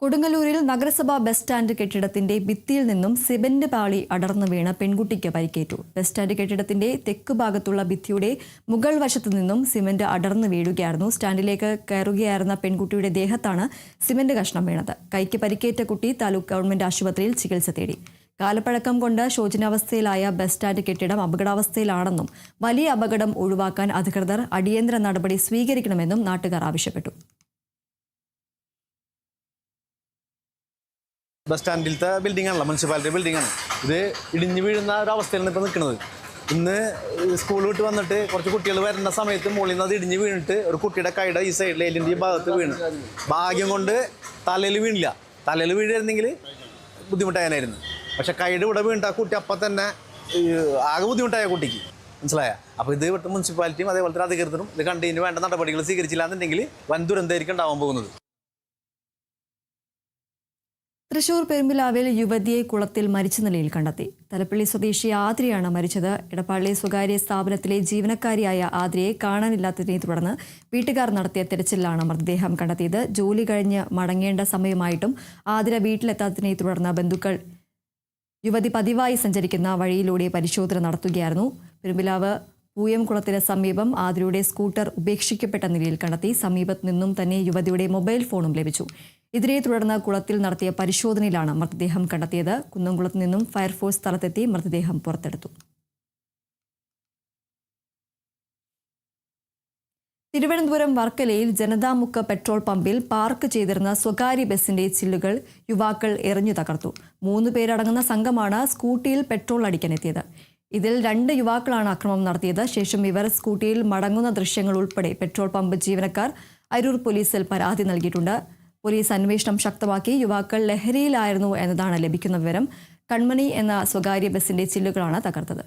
കൊടുങ്ങല്ലൂരിൽ നഗരസഭാ bus stand കെട്ടിടത്തിന്റെ ഭിത്തിയിൽ നിന്നും സിമന്റ് പാളി അടർന്നു വീണ് പെൺകുട്ടിക്ക് പരിക്കേറ്റു. ബസ് സ്റ്റാൻഡ് കെട്ടിടത്തിന്റെ തെക്ക് ഭാഗത്തുള്ള ഭിത്തിയുടെ മുകൾ വശത്തു നിന്നും സിമന്റ് അടർന്നു വീഴുകയായിരുന്നു. സ്റ്റാൻഡിലേക്ക് കയറുകയായിരുന്ന പെൺകുട്ടിയുടെ ദേഹത്താണ് സിമന്റ് കഷ്ണം വീണത്. കൈക്ക് പരിക്കേറ്റ കുട്ടി താലൂക്ക് ഗവൺമെന്റ് ആശുപത്രിയിൽ ചികിത്സ തേടി. കാലപ്പഴക്കം കൊണ്ട് ശോചനാവസ്ഥയിലായ ബസ് സ്റ്റാൻഡ് കെട്ടിടം അപകടാവസ്ഥയിലാണെന്നും വലിയ അപകടം ഒഴിവാക്കാൻ അധികൃതർ അടിയന്തര നടപടി സ്വീകരിക്കണമെന്നും നാട്ടുകാർ ആവശ്യപ്പെട്ടു. ബസ് സ്റ്റാൻഡിലത്തെ ബിൽഡിംഗ് ആണല്ലോ, മുനിസിപ്പാലിറ്റി ബിൽഡിംഗ് ആണ്. ഇത് ഇടിഞ്ഞു വീഴുന്ന ഒരു അവസ്ഥയിലാണ് ഇപ്പോൾ നിൽക്കുന്നത്. ഇന്ന് സ്കൂൾ വിട്ട് വന്നിട്ട് കുറച്ച് കുട്ടികൾ വരുന്ന സമയത്ത് മുകളിൽ നിന്ന് അത് ഇടിഞ്ഞ് വീണിട്ട് ഒരു കുട്ടിയുടെ കൈയുടെ ഈ സൈഡിൽ എല്ലിൻ്റെ ഈ ഭാഗത്ത് വീണ്. ഭാഗ്യം കൊണ്ട് തലയിൽ വീണില്ല. തലയിൽ വീഴായിരുന്നെങ്കിൽ ബുദ്ധിമുട്ടായനായിരുന്നു. പക്ഷെ കൈയുടെ ഇവിടെ വീണിട്ട് ആ കുട്ടി അപ്പം തന്നെ ആകെ ബുദ്ധിമുട്ടായ കുട്ടിക്ക്, മനസ്സിലായ. അപ്പോൾ ഇത് ഇവിടുത്തെ മുനിസിപ്പാലിറ്റിയും അതേപോലത്തെ അധികൃതരും ഇത് കണ്ടതിന് വേണ്ട നടപടികൾ സ്വീകരിച്ചില്ല എന്നുണ്ടെങ്കിൽ വൻ ദുരന്തമായിരിക്കും ഉണ്ടാവാൻ പോകുന്നത്. തൃശൂർ പെരുമ്പിലാവിൽ യുവതിയെ കുളത്തിൽ മരിച്ച നിലയിൽ കണ്ടെത്തി. തലപ്പള്ളി സ്വദേശി ആദ്രയാണ് മരിച്ചത്. എടപ്പാളിലെ സ്വകാര്യ സ്ഥാപനത്തിലെ ജീവനക്കാരിയായ ആദ്രയെ കാണാനില്ലാത്തതിനെ തുടർന്ന് വീട്ടുകാർ നടത്തിയ തെരച്ചിലാണ് മൃതദേഹം കണ്ടെത്തിയത്. ജോലി കഴിഞ്ഞ് മടങ്ങേണ്ട സമയമായിട്ടും ആതിര വീട്ടിലെത്താത്തതിനെ തുടർന്ന് ബന്ധുക്കൾ യുവതി പതിവായി സഞ്ചരിക്കുന്ന വഴിയിലൂടെ പരിശോധന നടത്തുകയായിരുന്നു. പെരുമ്പിലാവ് പൂയംകുളത്തിന് സമീപം ആതിരയുടെ സ്കൂട്ടർ ഉപേക്ഷിക്കപ്പെട്ട നിലയിൽ കണ്ടെത്തി. സമീപത്തു നിന്നും തന്നെ യുവതിയുടെ മൊബൈൽ ഫോണും ലഭിച്ചു. ഇതിനെ തുടർന്ന് കുളത്തിൽ നടത്തിയ പരിശോധനയിലാണ് മൃതദേഹം കണ്ടെത്തിയത്. കുന്നംകുളത്ത് നിന്നും ഫയർഫോഴ്സ് സ്ഥലത്തെത്തി മൃതദേഹം പുറത്തെടുത്തു. തിരുവനന്തപുരം വർക്കലയിൽ ജനതാമുക്ക് പെട്രോൾ പമ്പിൽ പാർക്ക് ചെയ്തിരുന്ന സ്വകാര്യ ബസിന്റെ ചില്ലുകൾ യുവാക്കൾ എറിഞ്ഞു തകർത്തു. 3 പേരടങ്ങുന്ന സംഘമാണ് സ്കൂട്ടിയിൽ പെട്രോൾ അടിക്കാനെത്തിയത്. ഇതിൽ 2 യുവാക്കളാണ് അക്രമം നടത്തിയത്. ശേഷം ഇവർ സ്കൂട്ടിയിൽ മടങ്ങുന്ന ദൃശ്യങ്ങൾ ഉൾപ്പെടെ പെട്രോൾ പമ്പ് ജീവനക്കാർ അരൂർ പോലീസിൽ പരാതി നൽകിയിട്ടുണ്ട്. പോലീസ് അന്വേഷണം ശക്തമാക്കി. യുവാക്കൾ ലഹരിയിലായിരുന്നു എന്നതാണ് ലഭിക്കുന്ന വിവരം. കൺമണി എന്ന സ്വകാര്യ ബസിന്റെ ചില്ലുകളാണ് തകർത്തത്.